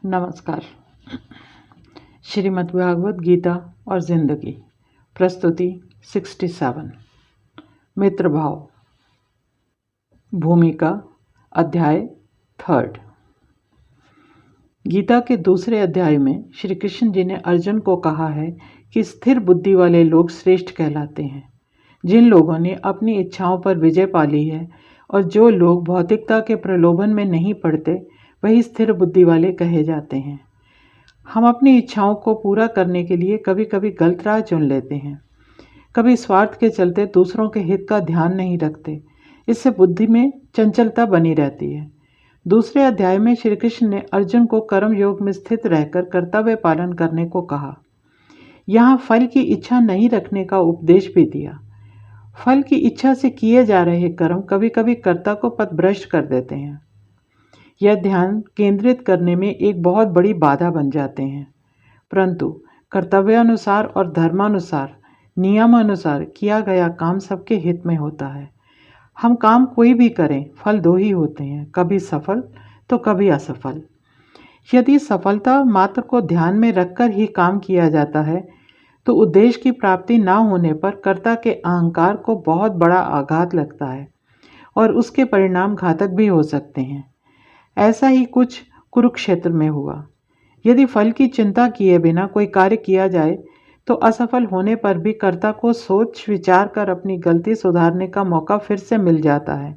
नमस्कार। श्रीमद् भागवत गीता और जिंदगी, प्रस्तुति 67। मित्र भाव, भूमिका, अध्याय 3। गीता के दूसरे अध्याय में श्री कृष्ण जी ने अर्जुन को कहा है कि स्थिर बुद्धि वाले लोग श्रेष्ठ कहलाते हैं, जिन लोगों ने अपनी इच्छाओं पर विजय पा ली है, और जो लोग भौतिकता के प्रलोभन में नहीं पड़ते वही स्थिर बुद्धि वाले कहे जाते हैं। हम अपनी इच्छाओं को पूरा करने के लिए कभी कभी गलत राह चुन लेते हैं, कभी स्वार्थ के चलते दूसरों के हित का ध्यान नहीं रखते। इससे बुद्धि में चंचलता बनी रहती है। दूसरे अध्याय में श्री कृष्ण ने अर्जुन को कर्म योग में स्थित रहकर कर्तव्य पालन करने को कहा। यहाँ फल की इच्छा नहीं रखने का उपदेश भी दिया। फल की इच्छा से किए जा रहे कर्म कभी कभी कर्ता को पथभ्रष्ट कर देते हैं। यह ध्यान केंद्रित करने में एक बहुत बड़ी बाधा बन जाते हैं, परंतु कर्तव्यानुसार और धर्मानुसार, नियमानुसार किया गया काम सबके हित में होता है। हम काम कोई भी करें, फल दो ही होते हैं, कभी सफल तो कभी असफल। यदि सफलता मात्र को ध्यान में रखकर ही काम किया जाता है तो उद्देश्य की प्राप्ति न होने पर कर्ता के अहंकार को बहुत बड़ा आघात लगता है और उसके परिणाम घातक भी हो सकते हैं। ऐसा ही कुछ कुरुक्षेत्र में हुआ। यदि फल की चिंता किए बिना कोई कार्य किया जाए तो असफल होने पर भी कर्ता को सोच विचार कर अपनी गलती सुधारने का मौका फिर से मिल जाता है।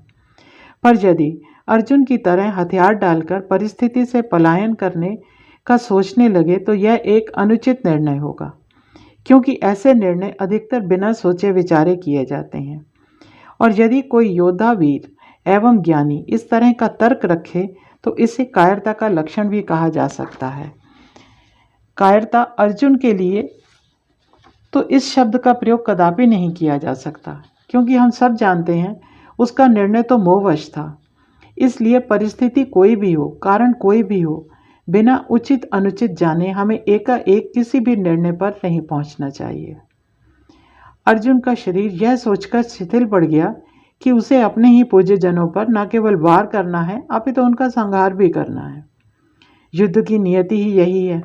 पर यदि अर्जुन की तरह हथियार डालकर परिस्थिति से पलायन करने का सोचने लगे तो यह एक अनुचित निर्णय होगा, क्योंकि ऐसे निर्णय अधिकतर बिना सोचे विचारे किए जाते हैं। और यदि कोई योद्धा, वीर एवं ज्ञानी इस तरह का तर्क रखे तो इसे कायरता का लक्षण भी कहा जा सकता है। कायरता अर्जुन के लिए तो इस शब्द का प्रयोग कदापि नहीं किया जा सकता, क्योंकि हम सब जानते हैं उसका निर्णय तो मोहवश था। इसलिए परिस्थिति कोई भी हो, कारण कोई भी हो, बिना उचित अनुचित जाने हमें एकाएक किसी भी निर्णय पर नहीं पहुंचना चाहिए। अर्जुन का शरीर यह सोचकर शिथिल पड़ गया कि उसे अपने ही पूज्य जनों पर न केवल वार करना है, अपितु उनका संहार भी करना है। युद्ध की नियति ही यही है।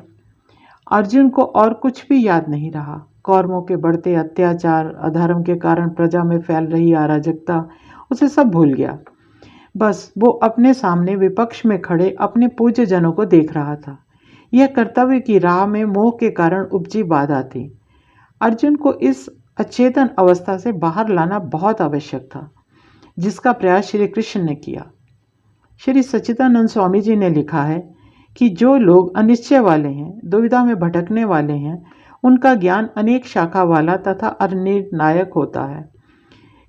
अर्जुन को और कुछ भी याद नहीं रहा। कौरवों के बढ़ते अत्याचार, अधर्म के कारण प्रजा में फैल रही अराजकता, उसे सब भूल गया। बस वो अपने सामने विपक्ष में खड़े अपने पूज्य जनों को देख रहा था। यह कर्तव्य की राह में मोह के कारण उपजी बाधा थी। अर्जुन को इस अचेतन अवस्था से बाहर लाना बहुत आवश्यक था, जिसका प्रयास श्री कृष्ण ने किया। श्री सच्चिदानंद स्वामी जी ने लिखा है कि जो लोग अनिश्चय वाले हैं, दुविधा में भटकने वाले हैं, उनका ज्ञान अनेक शाखा वाला तथा अनिर्णायक होता है।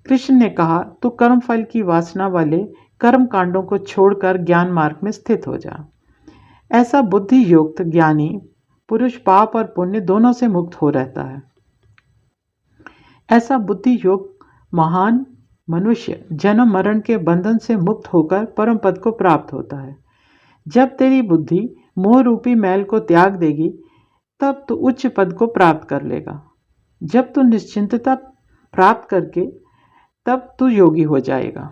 कृष्ण ने कहा, तू कर्म फल की वासना वाले कर्म कांडों को छोड़कर ज्ञान मार्ग में स्थित हो जा। ऐसा बुद्धि युक्त ज्ञानी पुरुष पाप और पुण्य दोनों से मुक्त हो रहता है। ऐसा बुद्धि युक्त महान मनुष्य जन्म मरण के बंधन से मुक्त होकर परम पद को प्राप्त होता है। जब तेरी बुद्धि मोह रूपी मैल को त्याग देगी तब तू उच्च पद को प्राप्त कर लेगा। जब तू निश्चिंतता प्राप्त करके तब तू योगी हो जाएगा।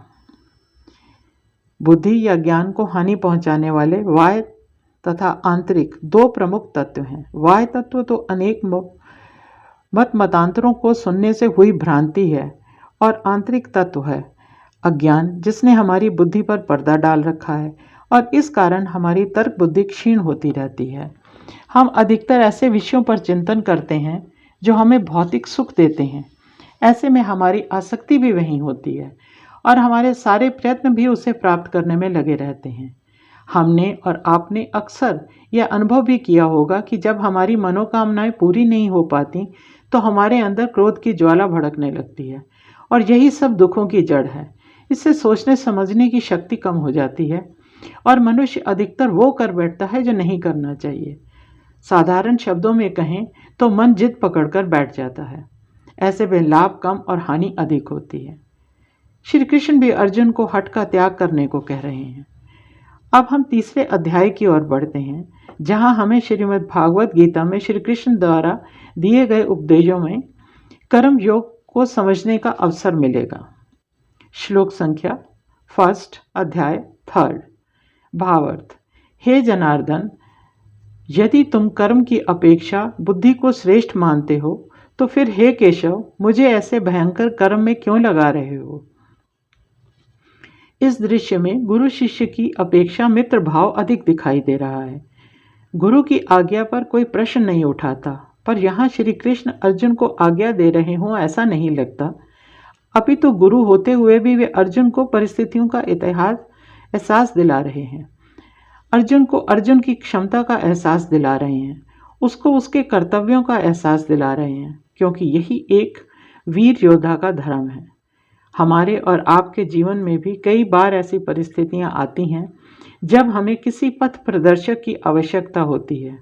बुद्धि या ज्ञान को हानि पहुंचाने वाले बाह्य तथा आंतरिक दो प्रमुख तत्व हैं। बाह्य तत्व तो अनेक मत मतांतरों को सुनने से हुई भ्रांति है, और आंतरिक तत्व है अज्ञान, जिसने हमारी बुद्धि पर पर्दा डाल रखा है और इस कारण हमारी तर्क बुद्धि क्षीण होती रहती है। हम अधिकतर ऐसे विषयों पर चिंतन करते हैं जो हमें भौतिक सुख देते हैं। ऐसे में हमारी आसक्ति भी वहीं होती है और हमारे सारे प्रयत्न भी उसे प्राप्त करने में लगे रहते हैं। हमने और आपने अक्सर यह अनुभव भी किया होगा कि जब हमारी मनोकामनाएं पूरी नहीं हो पाती तो हमारे अंदर क्रोध की ज्वाला भड़कने लगती है, और यही सब दुखों की जड़ है। इससे सोचने समझने की शक्ति कम हो जाती है और मनुष्य अधिकतर वो कर बैठता है जो नहीं करना चाहिए। साधारण शब्दों में कहें तो मन जिद पकड़कर बैठ जाता है। ऐसे में लाभ कम और हानि अधिक होती है। श्री कृष्ण भी अर्जुन को हठ का त्याग करने को कह रहे हैं। अब हम तीसरे अध्याय की ओर बढ़ते हैं, जहां हमें श्रीमद् भागवत गीता में श्री कृष्ण द्वारा दिए गए उपदेशों में कर्म योग को समझने का अवसर मिलेगा। श्लोक संख्या 1, अध्याय 3। भावार्थ। हे जनार्दन, यदि तुम कर्म की अपेक्षा बुद्धि को श्रेष्ठ मानते हो तो फिर हे केशव, मुझे ऐसे भयंकर कर्म में क्यों लगा रहे हो? इस दृश्य में गुरु शिष्य की अपेक्षा मित्र भाव अधिक दिखाई दे रहा है। गुरु की आज्ञा पर कोई प्रश्न नहीं उठाता, पर यहाँ श्री कृष्ण अर्जुन को आज्ञा दे रहे हों ऐसा नहीं लगता। अपितु गुरु होते हुए भी वे अर्जुन को परिस्थितियों का एहसास दिला रहे हैं। अर्जुन को अर्जुन की क्षमता का एहसास दिला रहे हैं, उसको उसके कर्तव्यों का एहसास दिला रहे हैं, क्योंकि यही एक वीर योद्धा का धर्म है। हमारे और आपके जीवन में भी कई बार ऐसी परिस्थितियां आती हैं जब हमें किसी पथ प्रदर्शक की आवश्यकता होती है।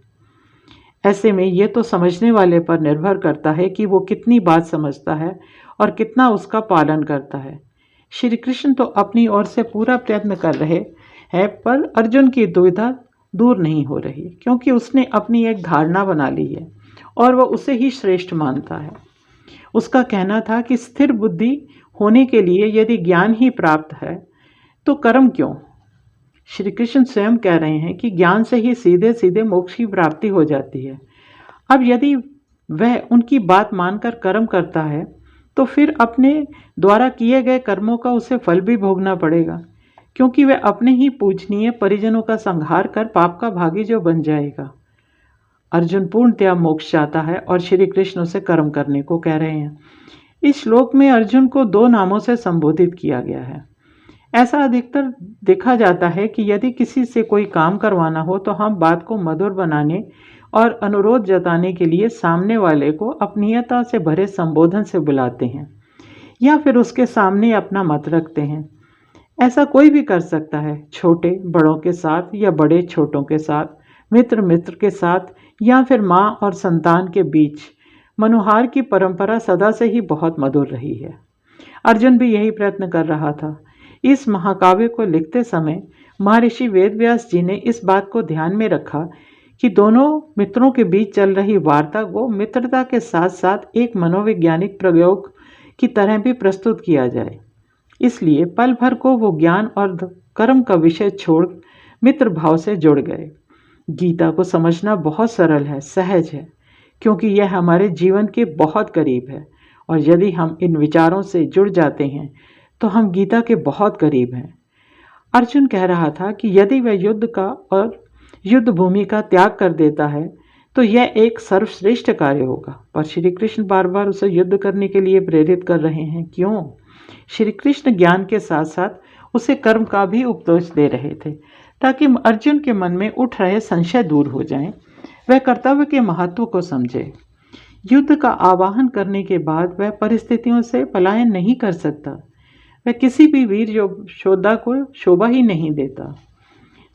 ऐसे में ये तो समझने वाले पर निर्भर करता है कि वो कितनी बात समझता है और कितना उसका पालन करता है। श्री कृष्ण तो अपनी ओर से पूरा प्रयत्न कर रहे हैं, पर अर्जुन की दुविधा दूर नहीं हो रही, क्योंकि उसने अपनी एक धारणा बना ली है और वह उसे ही श्रेष्ठ मानता है। उसका कहना था कि स्थिर बुद्धि होने के लिए यदि ज्ञान ही प्राप्त है तो कर्म क्यों? श्री कृष्ण स्वयं कह रहे हैं कि ज्ञान से ही सीधे सीधे मोक्ष की प्राप्ति हो जाती है। अब यदि वह उनकी बात मानकर कर्म करता है तो फिर अपने द्वारा किए गए कर्मों का उसे फल भी भोगना पड़ेगा, क्योंकि वह अपने ही पूजनीय परिजनों का संहार कर पाप का भागी जो बन जाएगा। अर्जुन पूर्णतया मोक्ष चाहता है और श्री कृष्ण उसे कर्म करने को कह रहे हैं। इस श्लोक में अर्जुन को 2 नामों से संबोधित किया गया है। ऐसा अधिकतर देखा जाता है कि यदि किसी से कोई काम करवाना हो तो हम बात को मधुर बनाने और अनुरोध जताने के लिए सामने वाले को अपनीयता से भरे संबोधन से बुलाते हैं या फिर उसके सामने अपना मत रखते हैं। ऐसा कोई भी कर सकता है, छोटे बड़ों के साथ या बड़े छोटों के साथ, मित्र मित्र के साथ या फिर माँ और संतान के बीच। मनुहार की परंपरा सदा से ही बहुत मधुर रही है। अर्जुन भी यही प्रयत्न कर रहा था। इस महाकाव्य को लिखते समय महर्षि वेदव्यास जी ने इस बात को ध्यान में रखा कि दोनों मित्रों के बीच चल रही वार्ता को मित्रता के साथ साथ एक मनोवैज्ञानिक प्रयोग की तरह भी प्रस्तुत किया जाए। इसलिए पल भर को वो ज्ञान और कर्म का विषय छोड़ मित्र भाव से जुड़ गए। गीता को समझना बहुत सरल है, सहज है, क्योंकि यह हमारे जीवन के बहुत करीब है, और यदि हम इन विचारों से जुड़ जाते हैं तो हम गीता के बहुत करीब हैं। अर्जुन कह रहा था कि यदि वह युद्ध का और युद्ध भूमि का त्याग कर देता है तो यह एक सर्वश्रेष्ठ कार्य होगा, पर श्री कृष्ण बार बार उसे युद्ध करने के लिए प्रेरित कर रहे हैं। क्यों? श्री कृष्ण ज्ञान के साथ साथ उसे कर्म का भी उपदेश दे रहे थे, ताकि अर्जुन के मन में उठ रहे संशय दूर हो जाएं, वह कर्तव्य के महत्व को समझे। युद्ध का आवाहन करने के बाद वह परिस्थितियों से पलायन नहीं कर सकता, वह किसी भी वीर योद्धा को शोभा ही नहीं देता।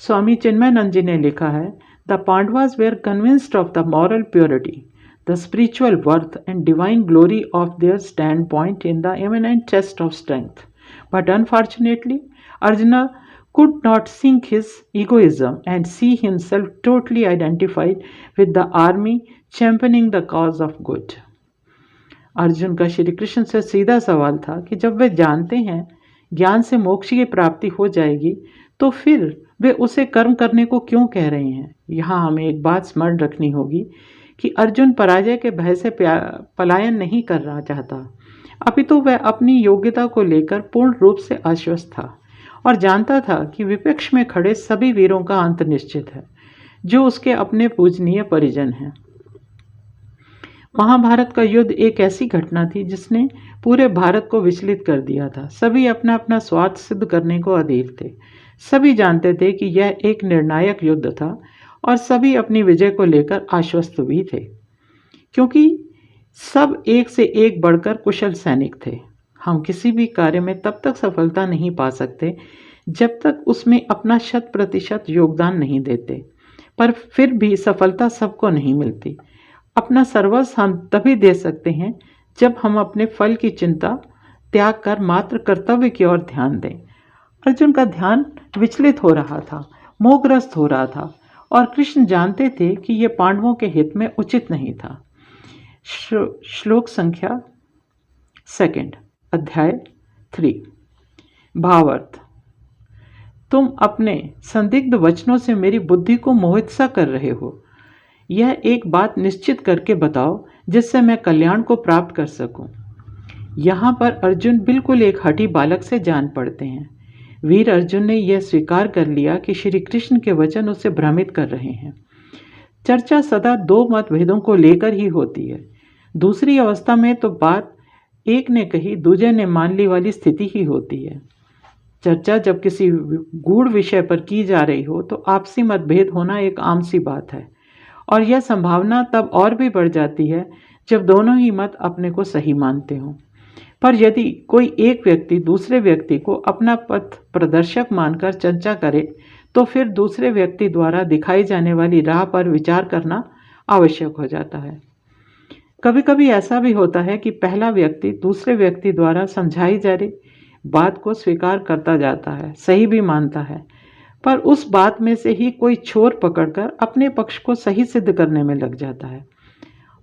स्वामी चिन्मयानंद जी ने लिखा है, the Pandavas were convinced of the moral purity, the spiritual worth and divine glory of their stand point in the eminent test of strength, but unfortunately Arjun could not sink his egoism and see himself totally identified with the army championing the cause of good. Arjun का श्री कृष्ण से सीधा सवाल था कि जब वे जानते हैं ज्ञान से मोक्ष की प्राप्ति हो जाएगी तो फिर वे उसे कर्म करने को क्यों कह रहे हैं। यहाँ हमें एक बात स्मरण रखनी होगी कि अर्जुन पराजय के भय से पलायन नहीं करना चाहता, अपितु वह अपनी योग्यता को लेकर पूर्ण रूप से आश्वस्त था और जानता था कि विपक्ष में खड़े सभी वीरों का अंत निश्चित है, जो उसके अपने पूजनीय परिजन हैं। महाभारत का युद्ध एक ऐसी घटना थी जिसने पूरे भारत को विचलित कर दिया था। सभी अपना अपना स्वार्थ सिद्ध करने को अधीर थे। सभी जानते थे कि यह एक निर्णायक युद्ध था और सभी अपनी विजय को लेकर आश्वस्त भी थे, क्योंकि सब एक से एक बढ़कर कुशल सैनिक थे। हम किसी भी कार्य में तब तक सफलता नहीं पा सकते जब तक उसमें अपना 100% योगदान नहीं देते, पर फिर भी सफलता सबको नहीं मिलती। अपना सर्वस्व हम तभी दे सकते हैं जब हम अपने फल की चिंता त्याग कर मात्र कर्तव्य की ओर ध्यान दें। अर्जुन का ध्यान विचलित हो रहा था, मोहग्रस्त हो रहा था, और कृष्ण जानते थे कि यह पांडवों के हित में उचित नहीं था। श्लोक संख्या 2, अध्याय 3। भावार्थ: तुम अपने संदिग्ध वचनों से मेरी बुद्धि को मोहित सा कर रहे हो। यह एक बात निश्चित करके बताओ जिससे मैं कल्याण को प्राप्त कर सकूं। यहाँ पर अर्जुन बिल्कुल एक हठी बालक से जान पड़ते हैं। वीर अर्जुन ने यह स्वीकार कर लिया कि श्री कृष्ण के वचन उसे भ्रमित कर रहे हैं। चर्चा सदा दो मतभेदों को लेकर ही होती है। दूसरी अवस्था में तो बात एक ने कही दूजे ने मान ली वाली स्थिति ही होती है। चर्चा जब किसी गूढ़ विषय पर की जा रही हो तो आपसी मतभेद होना एक आम सी बात है, और यह संभावना तब और भी बढ़ जाती है जब दोनों ही मत अपने को सही मानते हों। पर यदि कोई एक व्यक्ति दूसरे व्यक्ति को अपना पथ प्रदर्शक मानकर चर्चा करे तो फिर दूसरे व्यक्ति द्वारा दिखाई जाने वाली राह पर विचार करना आवश्यक हो जाता है। कभी कभी ऐसा भी होता है कि पहला व्यक्ति दूसरे व्यक्ति द्वारा समझाई जा रही बात को स्वीकार करता जाता है, सही भी मानता है, पर उस बात में से ही कोई छोर पकड़कर अपने पक्ष को सही सिद्ध करने में लग जाता है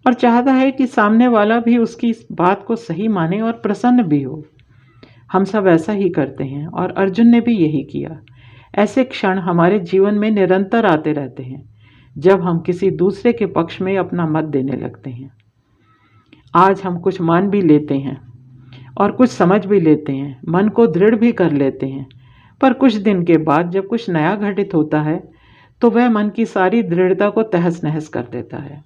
और चाहता है कि सामने वाला भी उसकी बात को सही माने और प्रसन्न भी हो। हम सब ऐसा ही करते हैं और अर्जुन ने भी यही किया। ऐसे क्षण हमारे जीवन में निरंतर आते रहते हैं जब हम किसी दूसरे के पक्ष में अपना मत देने लगते हैं। आज हम कुछ मान भी लेते हैं और कुछ समझ भी लेते हैं, मन को दृढ़ भी कर लेते हैं, पर कुछ दिन के बाद जब कुछ नया घटित होता है तो वह मन की सारी दृढ़ता को तहस नहस कर देता है।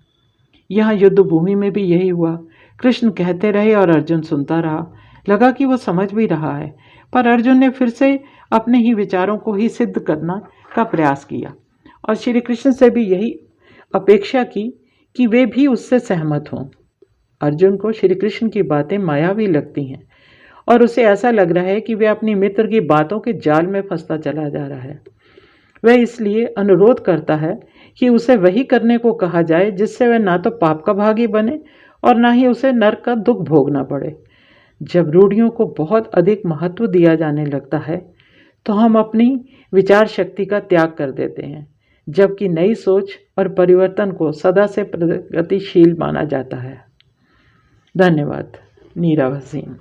यहाँ युद्ध भूमि में भी यही हुआ। कृष्ण कहते रहे और अर्जुन सुनता रहा। लगा कि वो समझ भी रहा है, पर अर्जुन ने फिर से अपने ही विचारों को ही सिद्ध करना का प्रयास किया और श्री कृष्ण से भी यही अपेक्षा की कि वे भी उससे सहमत हों। अर्जुन को श्री कृष्ण की बातें मायावी लगती हैं और उसे ऐसा लग रहा है कि वह अपनी मित्र की बातों के जाल में फंसता चला जा रहा है। वह इसलिए अनुरोध करता है कि उसे वही करने को कहा जाए जिससे वह ना तो पाप का भागी बने और ना ही उसे नरक का दुख भोगना पड़े। जब रूढ़ियों को बहुत अधिक महत्व दिया जाने लगता है तो हम अपनी विचार शक्ति का त्याग कर देते हैं, जबकि नई सोच और परिवर्तन को सदा से प्रगतिशील माना जाता है। धन्यवाद। नीरा भसीन।